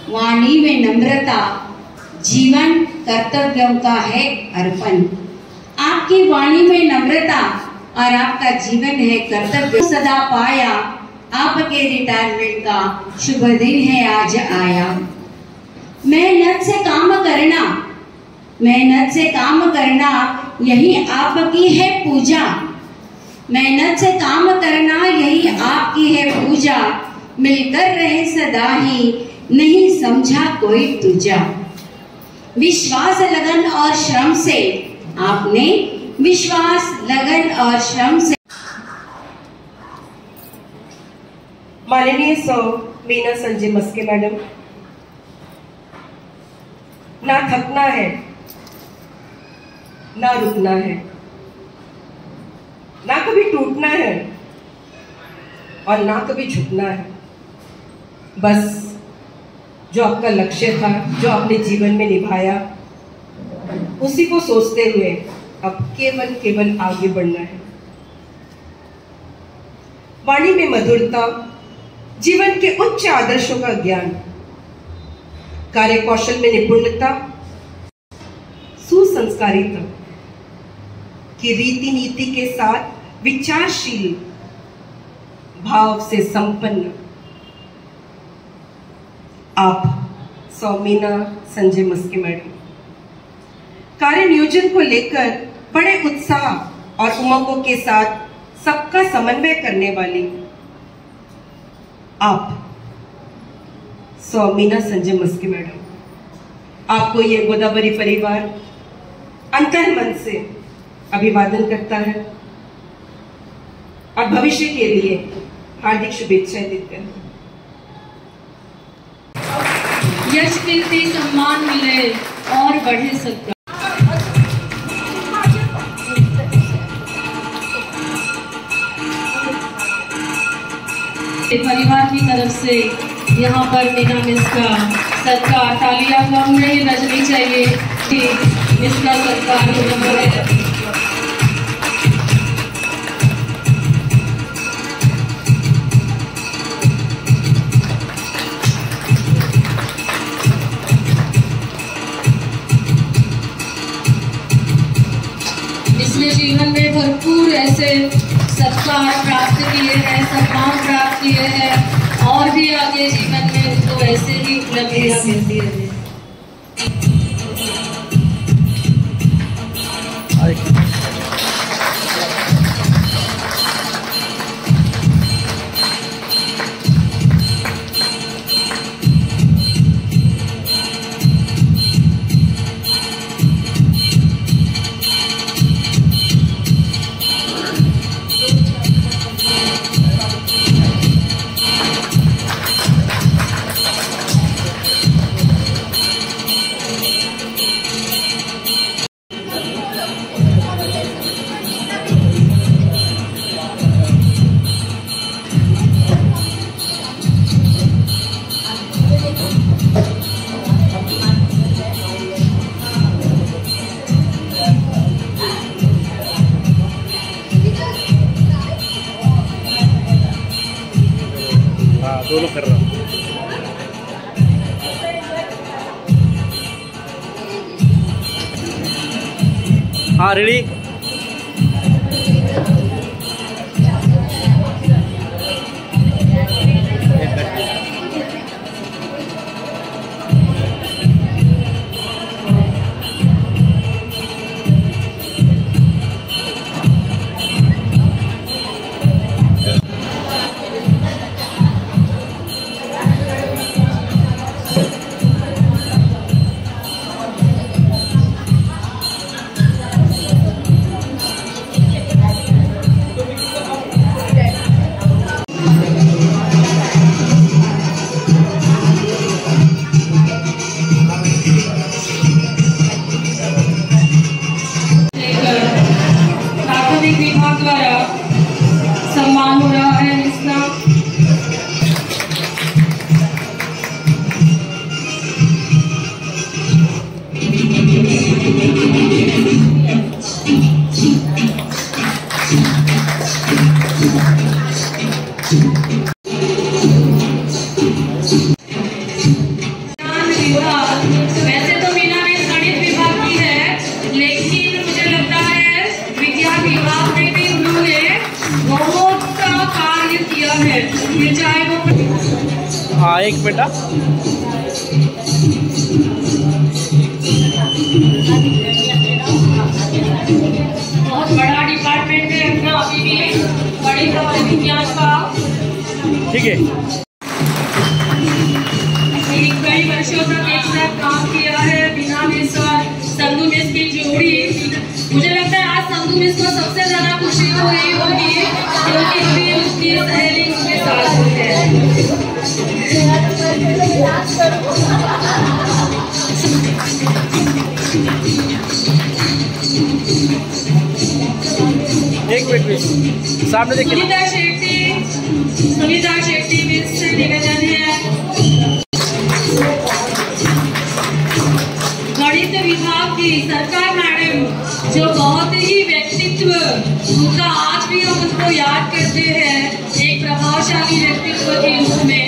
वाणी में नम्रता, जीवन कर्तव्यों का है अर्पण। आपकी वाणी में नम्रता और आपका जीवन है कर्तव्य सदा पाया। आपके रिटायरमेंट का शुभ दिन है आज आया। मेहनत से काम करना, मेहनत से काम करना यही आपकी है पूजा। मेहनत से काम करना यही आपकी है पूजा। मिलकर रहे सदा ही, नहीं समझा कोई दूजा। विश्वास लगन और श्रम से आपने, विश्वास लगन और श्रम से। माननीय सौ मीना संजय मस्के मैडम, ना थकना है, ना रुकना है, ना कभी टूटना है और ना कभी झुकना है। बस जो आपका लक्ष्य था, जो आपने जीवन में निभाया, उसी को सोचते हुए अब केवल आगे बढ़ना है। वाणी में मधुरता, जीवन के उच्च आदर्शों का ज्ञान, कार्य कौशल में निपुणता, सुसंस्कारिता की रीति नीति के साथ विचारशील भाव से संपन्न आप सौ मीना संजय मस्के मैडम कार्य नियोजन को लेकर बड़े उत्साह और उमंगों के साथ सबका समन्वय करने वाली आप सौ मीना संजय मस्के मैडम आपको ये गोदावरी परिवार अंतः मन से अभिवादन करता है और भविष्य के लिए हार्दिक शुभेच्छाएं देते हैं। यश कीर्ति सम्मान मिले और बढ़े सत्कार। परिवार की तरफ से यहाँ पर मीना मिस का सत्कार, तालियां कम नहीं बजनी चाहिए कि मिस का सत्कार हो। इसने जीवन में भरपूर ऐसे सत्कार प्राप्त किए हैं, सम्मान प्राप्त किए हैं और भी आगे जीवन में उनको ऐसे ही उपलब्धियां मिलती रहे। दोनों कर रहा हूँ। हाँ रेडी। विभाग द्वारा सम्मान हो रहा है इसका। वैसे तो मीना में गणित विभाग की है, लेकिन मुझे लगता है विज्ञान विभाग में भी उन्होंने बहुत सा कार्य किया है, फिर चाहे वो। हाँ एक बेटा बहुत बड़ा डिपार्टमेंट है अपना, अभी भी गणित और विज्ञान का। ठीक है। कई वर्षों तक एक साथ काम किया है मीना मिस और संधू मिस की जोड़ी। मुझे लगता है आज संधू मिस को सबसे ज्यादा खुशी हो रही होगी क्योंकि अभी उसकी सहेली उसके साथ है। एक मिनट सामने देखिए। सुनीता शेट्टी मिस से निवेदन है गणित विभाग की सरकार मैडम, जो बहुत ही व्यक्तित्व उनका आज भी हम उसको याद करते हैं, एक प्रभावशाली व्यक्तित्व के रूप में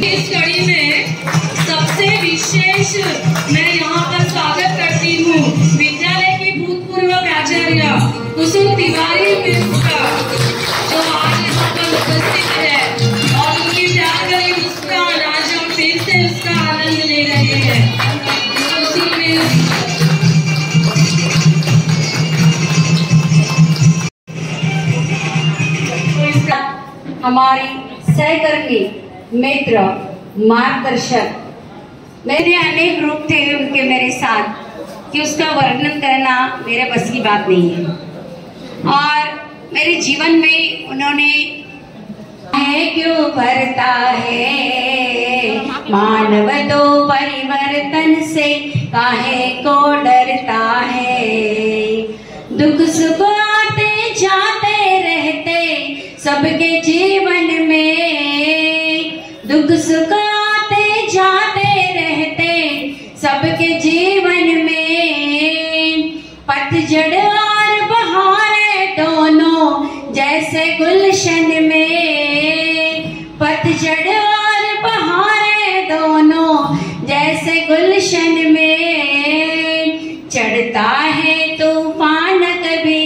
इस कड़ी में सबसे विशेष मैं यहाँ पर स्वागत करती हूँ विद्यालय की भूतपूर्व प्राचार्य कुसुम तिवारी मिस का, जो आज यहाँ पर उपस्थित है और उनकी प्यार भरी मुस्कान आज हम फिर से उसका आनंद ले रहे हैं। कुसुम मिस हमारी सहकर्मी, मित्र, मार्गदर्शक, मेरे अनेक रूप थे उनके मेरे साथ कि उसका वर्णन करना मेरे बस की बात नहीं है। और मेरे जीवन में उन्होंने है क्यों भरता है मानव तो परिवर्तन से काहे को डरता है। दुख सुख आते जाते रहते सबके जीवन में, दुख सुख आते जाते रहते सबके जीवन में। पतझड़ और बहार दोनों जैसे गुलशन में, पतझड़ और बहार दोनों जैसे गुलशन में। चढ़ता है तूफान कभी,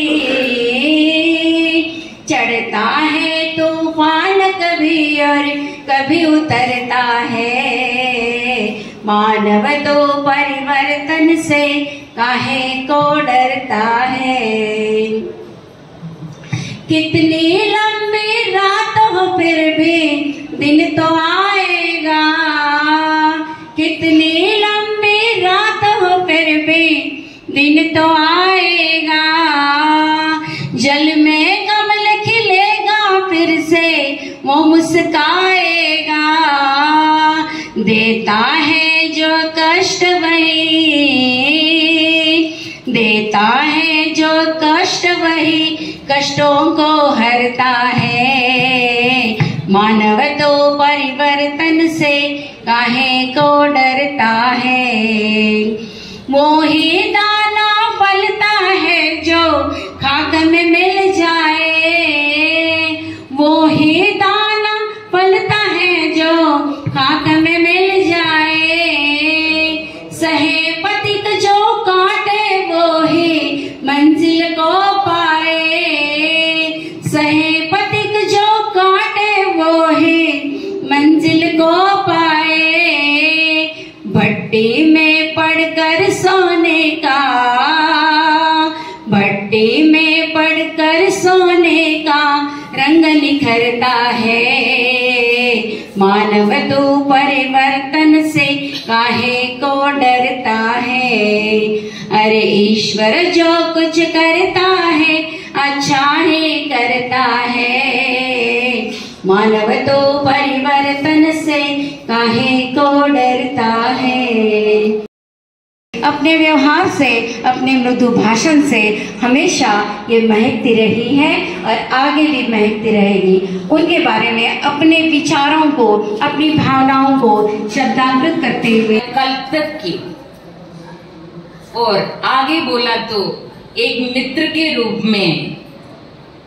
चढ़ता है तूफान कभी और कभी उतरता है। मानव तो परिवर्तन से काहे को डरता है। कितनी लंबी रात हो फिर भी दिन तो आएगा, कितनी लंबी रात हो फिर भी दिन तो आएगा। जल में कमल खिलेगा फिर से वो मुस्काएगा। देता है जो कष्ट वही, देता है जो कष्ट वही कष्टों को हरता है। मानव तो परिवर्तन से काहे को डरता है। वो ही दाना फलता है जो खाक में मिल जाए, वो ही दाना फलता है जो खाक में मिल जाए। सहे पथिक जो काटे वो ही मंजिल को पाए, सहे पथिक जो काटे वो ही मंजिल को पाए। भट्टी में पड़कर सोने का, भट्टी में पड़कर सोने का रंग निखरता है। मानव तो परिवर्तन से काहे को डरता है। अरे ईश्वर जो कुछ करता है अच्छा ही करता है। मानव तो परिवर्तन से काहे को डरता है। अपने व्यवहार से, अपने मृदु भाषण से हमेशा ये महकती रही है और आगे भी महकती रहेगी। उनके बारे में अपने विचारों को, अपनी भावनाओं को शब्दांकित करते हुए कल तक की और आगे बोला तो एक मित्र के रूप में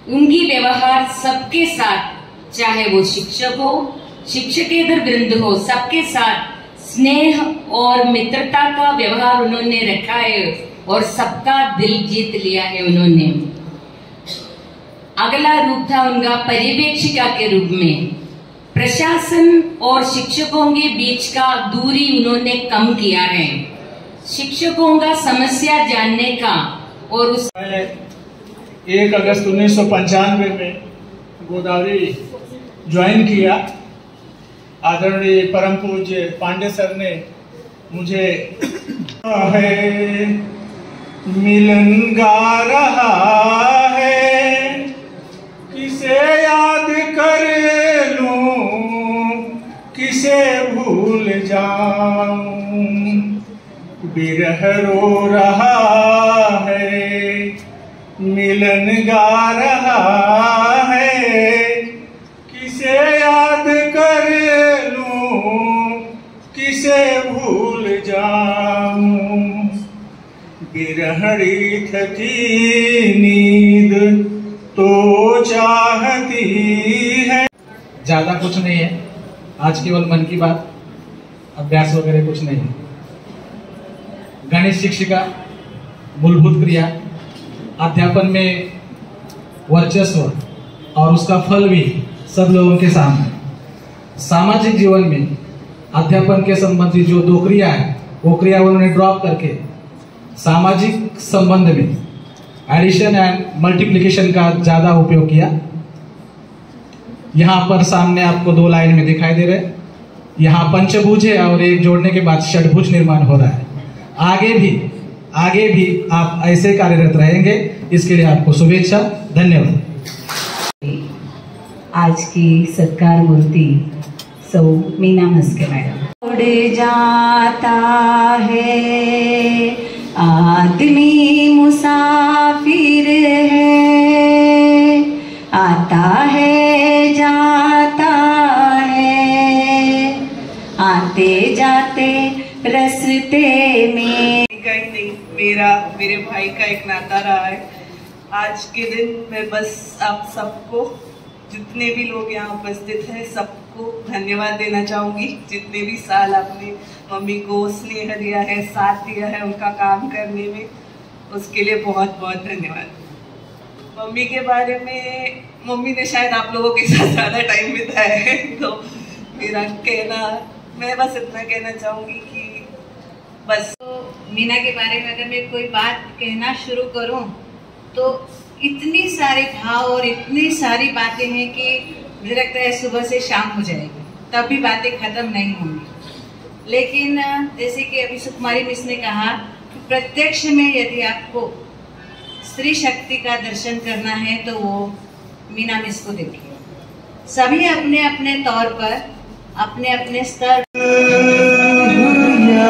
उनकी व्यवहार सबके साथ, चाहे वो शिक्षक हो, शिक्षकेतर वृंद हो, सबके साथ स्नेह और मित्रता का व्यवहार उन्होंने रखा है और सबका दिल जीत लिया है उन्होंने। अगला रूप था उनका पर्यवेक्षिका के रूप में। प्रशासन और शिक्षकों के बीच का दूरी उन्होंने कम किया है। शिक्षकों का समस्या जानने का और उस 1 अगस्त 1995 में गोदावरी ज्वाइन किया। आदरणीय परम पूज्य पांडे सर ने मुझे है मिलन गा रहा है, किसे याद कर लूं किसे भूल जाऊं, बिरह रो रहा है मिलन गा रहा है, किसे याद कर किसे भूल जाऊं, बिरहड़ी थकी नींद तो चाहती है। ज्यादा कुछ नहीं है, आज केवल मन की बात, अभ्यास वगैरह कुछ नहीं है। गणित शिक्षिका, मूलभूत क्रिया, अध्यापन में वर्चस्व और उसका फल भी सब लोगों के सामने। सामाजिक जीवन में अध्यापन के संबंधी जो 2 क्रिया है वो क्रिया उन्होंने ड्रॉप करके सामाजिक संबंध में एडिशन एंड मल्टीप्लिकेशन का ज्यादा उपयोग किया। यहाँ पर सामने आपको 2 लाइन में दिखाई दे रहे हैं। यहाँ पंचभुज है और एक जोड़ने के बाद षटभुज निर्माण हो रहा है। आगे भी आप ऐसे कार्यरत रहेंगे, इसके लिए आपको शुभेच्छा। धन्यवाद। आज की सत्कार मूर्ति सौ मीना मस्के मैडम। उड़ जाता है आदमी मुसाफिर है, आता है जाता है, आते जाते रस्ते में। का ही नहीं, मेरे भाई का एक नाता रहा है। आज के दिन मैं बस आप सबको, जितने भी लोग यहाँ उपस्थित हैं, सबको धन्यवाद देना चाहूँगी। जितने भी साल आपने मम्मी को स्नेह दिया है, साथ दिया है उनका काम करने में, उसके लिए बहुत बहुत धन्यवाद। मम्मी के बारे में, मम्मी ने शायद आप लोगों के साथ ज़्यादा टाइम बिताया है, तो मेरा कहना, मैं बस इतना कहना चाहूँगी कि बस। तो मीना के बारे में अगर मैं कोई बात कहना शुरू करूं तो इतनी सारे भाव और इतनी सारी बातें हैं कि मुझे लगता है सुबह से शाम हो जाएगी तब भी बातें खत्म नहीं होंगी। लेकिन जैसे कि अभी सुकुमारी मिस ने कहा कि प्रत्यक्ष में यदि आपको स्त्री शक्ति का दर्शन करना है तो वो मीना मिस को देखिए। सभी अपने अपने तौर पर अपने अपने स्तर ना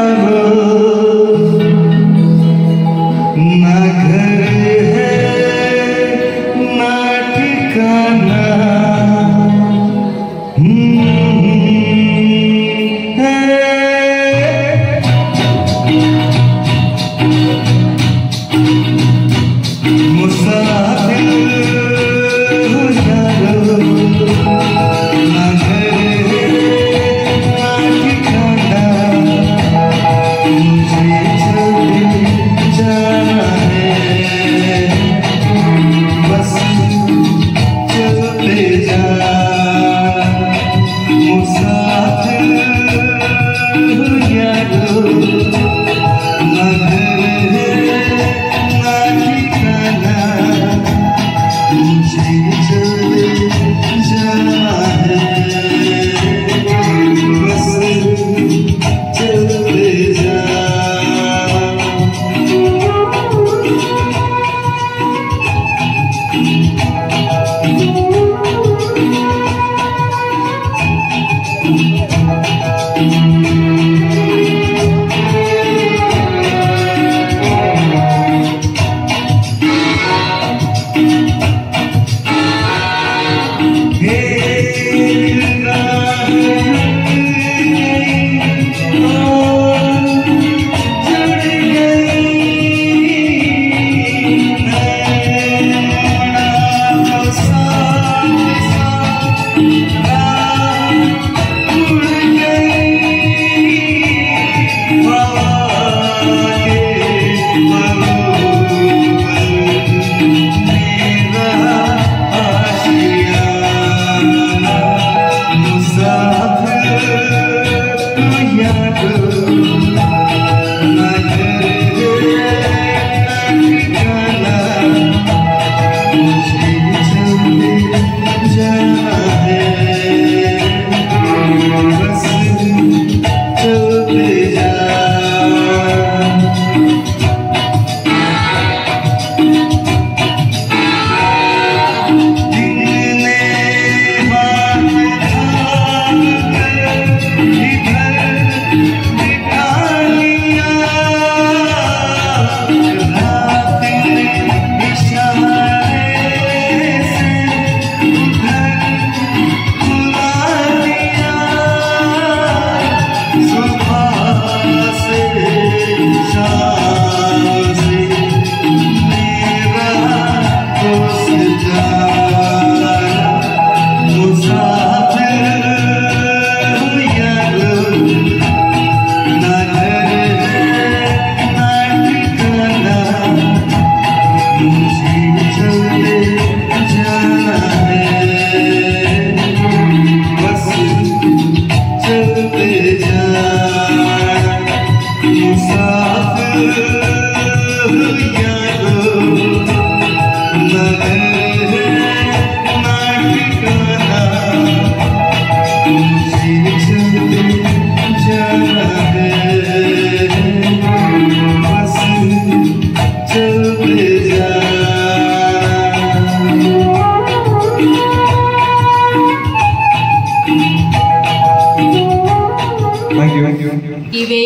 कि वे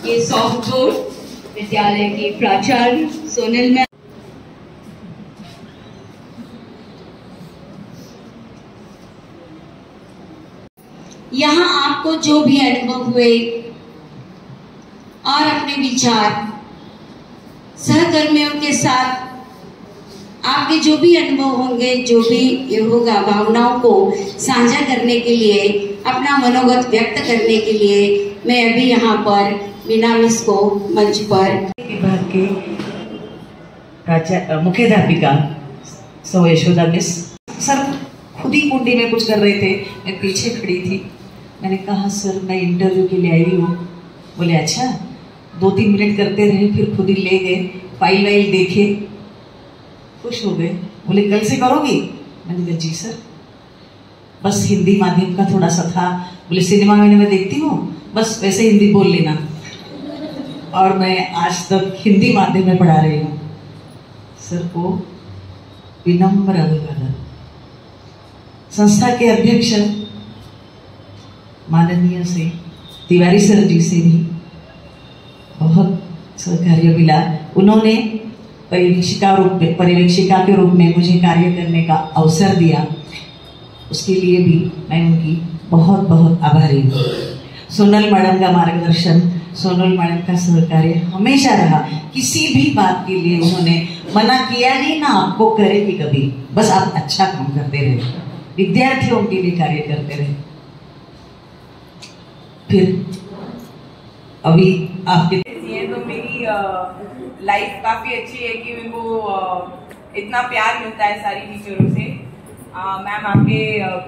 ये सॉफ्टवुड विद्यालय के प्राचार्य सोनल मैम, यहाँ आपको जो भी अनुभव हुए और अपने विचार सहकर्मियों के साथ आपके जो भी अनुभव होंगे, जो भी ये होगा, भावनाओं को साझा करने के लिए, अपना मनोगत व्यक्त करने के लिए मैं अभी यहाँ पर मीना मिस को मंच पर विभाग के मुख्याध्यापिका सौ यशोदा मिस सर खुद ही कुंडी में कुछ कर रहे थे, मैं पीछे खड़ी थी। मैंने कहा सर मैं इंटरव्यू के लिए आई हूँ। बोले अच्छा। 2-3 मिनट करते रहे, फिर खुद ही ले गए, फाइल वाइल देखे, खुश हो गए। बोले कल से करोगी? मैंने कहा जी सर। बस हिंदी माध्यम का थोड़ा सा था। बोले सिनेमा में मैं देखती हूँ, बस वैसे हिंदी बोल लेना। और मैं आज तक हिंदी माध्यम में पढ़ा रही हूँ। सर को विनम्र अभिवादन। संस्था के अध्यक्ष माननीय से तिवारी सर जी से भी बहुत सहकार्य मिला। उन्होंने पर्यवेक्षिका के रूप में मुझे कार्य करने का अवसर दिया, उसके लिए भी मैं उनकी बहुत बहुत आभारी हूँ। सोनल मैडम का मार्गदर्शन, सोनल मैडम का सहकार्य हमेशा रहा। किसी भी बात के लिए उन्होंने मना किया नहीं, ना आपको करेगी कभी। बस आप अच्छा काम करते रहे, विद्यार्थियों के लिए कार्य करते रहे। फिर अभी आपके तो मेरी लाइफ काफ़ी अच्छी है कि मेरे को इतना प्यार मिलता है सारी टीचरों से। मैम आपके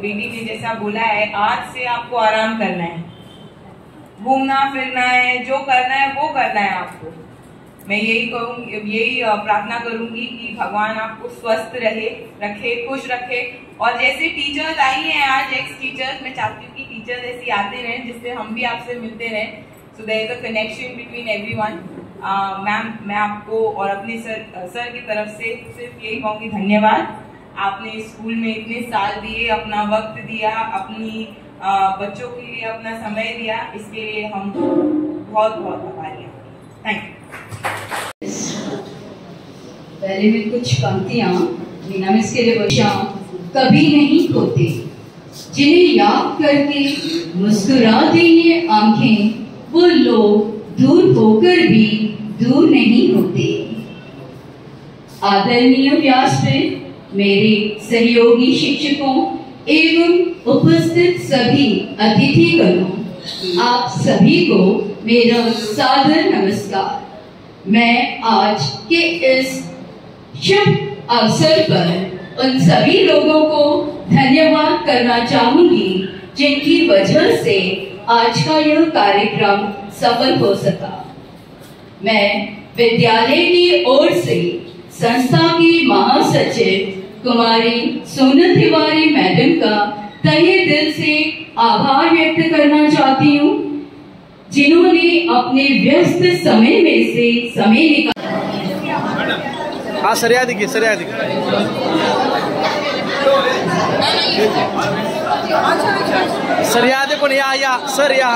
बेटी ने जैसा बोला है, आज से आपको आराम करना है, घूमना फिरना है, जो करना है वो करना है आपको। मैं यही प्रार्थना करूंगी कि भगवान आपको स्वस्थ रखे, खुश रखे। और जैसे टीचर्स आई हैं आज, एक्स टीचर्स, मैं चाहती हूँ कि टीचर्स ऐसी आते रहें जिससे हम भी आपसे मिलते रहें। So there is a connection between everyone. Ma'am मैं आपको और अपने सर की तरफ से सिर्फ यही कहूँगी धन्यवाद। आपने स्कूल में इतने साल दिए, अपना वक्त दिया, अपनी बच्चों के लिए अपना समय दिया, इसके लिए हम बहुत बहुत आभारी हैं। Thank you. पहले में कुछ पंक्तियां मीना मिस के लिए कभी नहीं खोते, जिन्हें याद करके मुस्कुराते ये आंखें, वो लोग दूर होकर भी दूर नहीं होते। आदरणीय व्यासपीठ, मेरे सहयोगी शिक्षकों एवं उपस्थित सभी अतिथिगणों, आप सभी को मेरा सादर नमस्कार। मैं आज के इस शुभ अवसर पर उन सभी लोगों को धन्यवाद करना चाहूंगी जिनकी वजह से आज का यह कार्यक्रम सफल हो सका। मैं विद्यालय की ओर से संस्था की महासचिव कुमारी सोनल तिवारी मैडम का तहे दिल से आभार व्यक्त करना चाहती हूँ, जिन्होंने अपने व्यस्त समय में से समय निकाला। हाँ सरिया दिखिए, सरिया दिखिए। सरिया देखो, या सर या